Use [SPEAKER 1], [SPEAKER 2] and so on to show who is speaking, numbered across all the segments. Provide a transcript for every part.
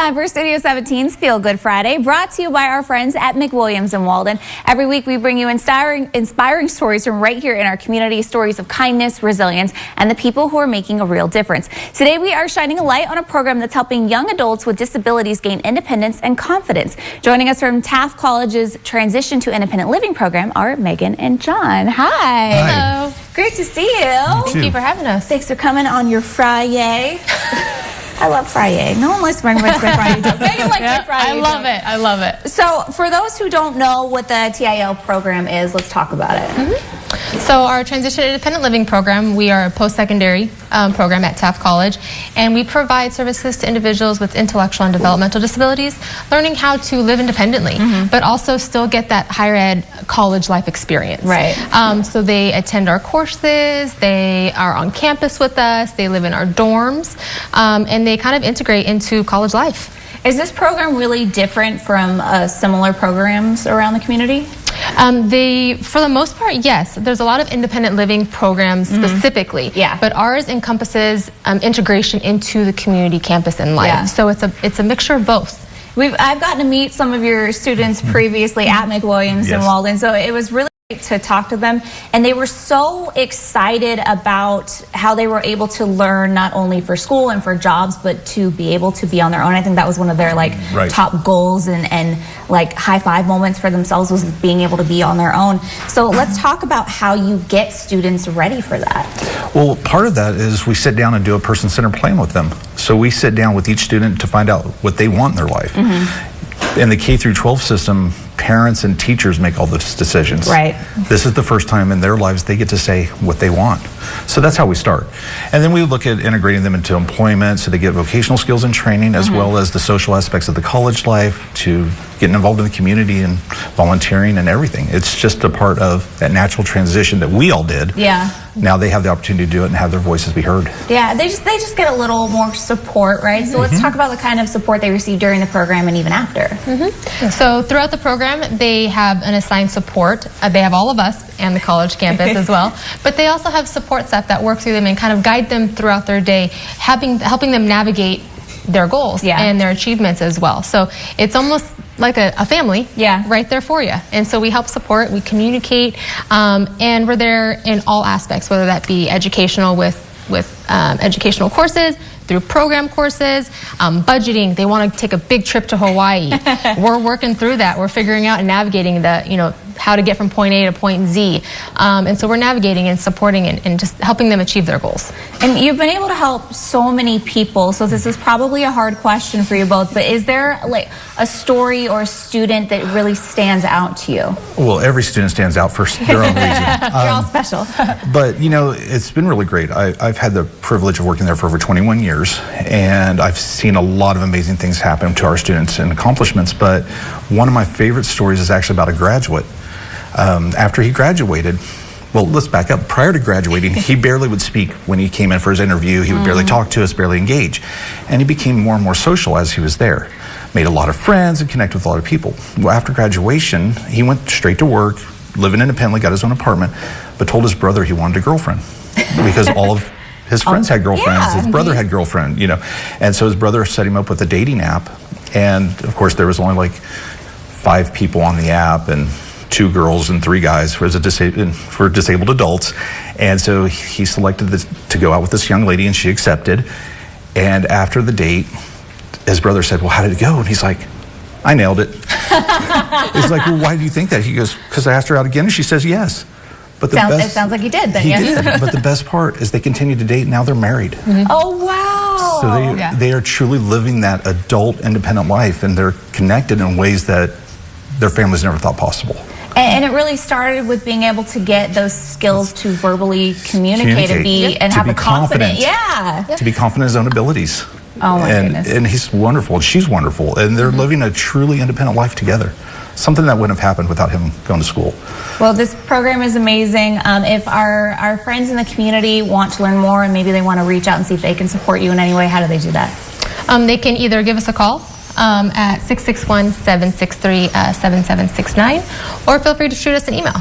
[SPEAKER 1] time for Studio 17's Feel Good Friday, brought to you by our friends at McWilliams Walden. Every week we bring you inspiring stories from right here in our community, stories of kindness, resilience, and the people who are making a real difference. Today we are shining a light on a program that's helping young adults with disabilities gain independence and confidence. Joining us from Taft College's Transition to Independent Living program are Megan and John. Hi.
[SPEAKER 2] Hello.
[SPEAKER 1] Great to see you.
[SPEAKER 2] Thank you for having us.
[SPEAKER 1] Thanks for coming on your Friday. I love Friday. No one likes my Friday joke. Megan likes my Friday
[SPEAKER 2] I love it. I love it.
[SPEAKER 1] So for those who don't know what the TIL program is, let's talk about it.
[SPEAKER 2] So our Transition to Independent Living program, we are a post-secondary program at Taft College, and we provide services to individuals with intellectual and developmental disabilities, learning how to live independently, but also still get that higher ed college life experience.
[SPEAKER 1] Right.
[SPEAKER 2] So they attend our courses, they are on campus with us, they live in our dorms, and they kind of integrate into college life.
[SPEAKER 1] Is this program really different from similar programs around the community?
[SPEAKER 2] For the most part, yes. There's a lot of independent living programs specifically, but ours encompasses integration into the community campus and life. So it's a mixture of both.
[SPEAKER 1] I've gotten to meet some of your students previously at McWilliams Walden, so it was really great to talk to them, and they were so excited about how they were able to learn not only for school and for jobs, but to be able to be on their own. I think that was one of their top goals and like high five moments for themselves, was being able to be on their own. So let's talk about how you get students ready for that.
[SPEAKER 3] Well, part of that is we sit down and do a person-centered plan with them. So we sit down with each student to find out what they want in their life. In the K through 12 system, parents and teachers make all those decisions.
[SPEAKER 1] Right.
[SPEAKER 3] This is the first time in their lives they get to say what they want. So that's how we start. And then we look at integrating them into employment, so they get vocational skills and training, as well as the social aspects of the college life, to getting involved in the community and volunteering and everything. It's just a part of that natural transition that we all did. Now they have the opportunity to do it and have their voices be heard.
[SPEAKER 1] Yeah, they just get a little more support, right? So let's talk about the kind of support they receive during the program and even after.
[SPEAKER 2] So throughout the program, they have an assigned support. They have all of us and the college campus as well, but they also have support staff that work through them and kind of guide them throughout their day, helping them navigate their goals and their achievements as well. So it's almost like a family right there for you. And so we help support, we communicate, and we're there in all aspects, whether that be educational with educational courses, through program courses, budgeting. They want to take a big trip to Hawaii. We're working through that. We're figuring out and navigating how to get from point A to point Z. And so we're navigating and supporting and just helping them achieve their goals.
[SPEAKER 1] And you've been able to help so many people, so this is probably a hard question for you both, but is there like a story or a student that really stands out to you?
[SPEAKER 3] Well, every student stands out for their own reason.
[SPEAKER 1] You're all special.
[SPEAKER 3] But it's been really great. I've had the privilege of working there for over 21 years, and I've seen a lot of amazing things happen to our students and accomplishments, but one of my favorite stories is actually about a graduate. After he graduated, well, let's back up. Prior to graduating, he barely would speak when he came in for his interview. He would barely talk to us, barely engage. And he became more and more social as he was there. Made a lot of friends and connected with a lot of people. Well, after graduation, he went straight to work, living independently, got his own apartment, but told his brother he wanted a girlfriend because all of his friends had girlfriends. His brother had girlfriend, And so his brother set him up with a dating app. And of course, there was only like 5 people on the app, and 2 girls and 3 guys for disabled adults. And so he selected to go out with this young lady, and she accepted. And after the date, his brother said, "Well, how did it go?" And he's like, "I nailed it." He's like, "Well, why do you think that?" He goes, "Because I asked her out again and she says yes." But
[SPEAKER 1] it sounds like he did then.
[SPEAKER 3] He did. But the best part is they continued to date, and now they're married.
[SPEAKER 1] Oh, wow.
[SPEAKER 3] So they are truly living that adult independent life, and they're connected in ways that their families never thought possible.
[SPEAKER 1] And it really started with being able to get those skills to verbally communicate and have the confidence.
[SPEAKER 3] To be confident in his own abilities.
[SPEAKER 1] Oh my goodness.
[SPEAKER 3] And he's wonderful, and she's wonderful, and they're living a truly independent life together. Something that wouldn't have happened without him going to school.
[SPEAKER 1] Well, this program is amazing. If our friends in the community want to learn more and maybe they want to reach out and see if they can support you in any way, how do they do that?
[SPEAKER 2] They can either give us a call at 661-763-7769, or feel free to shoot us an email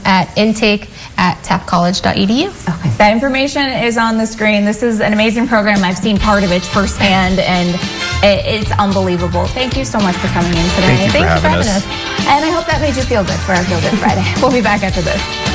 [SPEAKER 2] at intake@taftcollege.edu.
[SPEAKER 1] Okay, that information is on the screen. This is an amazing program. I've seen part of it firsthand, and It's unbelievable. Thank you so much for coming in today.
[SPEAKER 3] Thank you for having us.
[SPEAKER 1] And I hope that made you feel good for our Feel Good Friday. We'll be back after this.